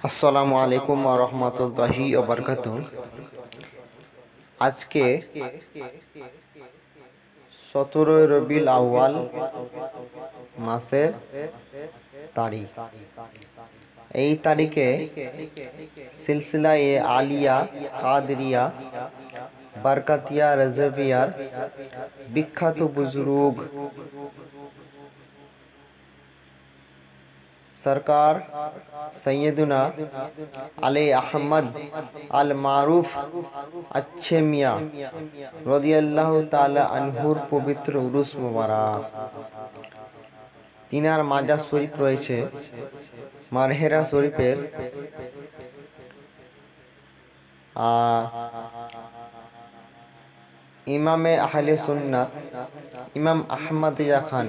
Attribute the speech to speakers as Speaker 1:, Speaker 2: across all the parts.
Speaker 1: আসসালামু আলাইকুম ওয়া রাহমাতুল্লাহি ওয়া বারাকাতুহু। আজকে 17 রবিউল আউয়াল মাসের তারিখ। এই তারিখে সিলসিলা-এ আলিয়া কাদরিয়া বারকাতিয়া রাজভিয়ার বিখ্যাত বুজুর্গ सरकार सैयदना अली अहमद अल मारूफ अच्छे मियाँ रदियल्लाहु ताला अनहुर पवित्र उरुस मुबारक। তিনার মাজার শরীফ রয়েছে মারহেরা শরীফের ইমামে আহলে সুন্নাত ইমাম আহমদ ইয়া খান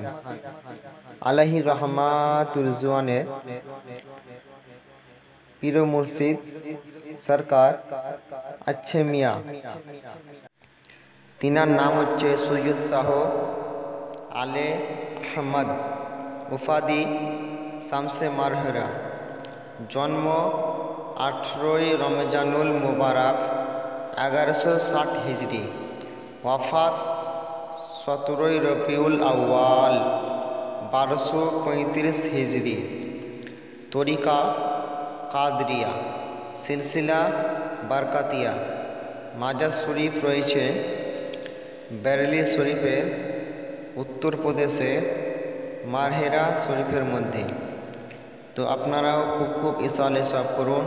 Speaker 1: আলাইহি রহমাতুর রিজওয়ানের পীর মুর্শিদ সরকার अच्छे মিয়া। তিনার নাম হচ্ছে সৈয়দ শাহ আলে আহমদ উফাদি শামসে মারহেরা। জন্ম 18 রমজানুল মুবারক 1160 হিজরি। ওয়াফাত 17 রবিউল আউয়াল 1235 হিজরি। তরিকা কাদরিয়া, সিলসিলা বারকাতিয়া। মাজার শরীফ রয়েছে বেরেলি শরীফের উত্তরপ্রদেশে মারহেরা শরীফের মধ্যে। তো আপনারাও খুব ইসালে সব করুন।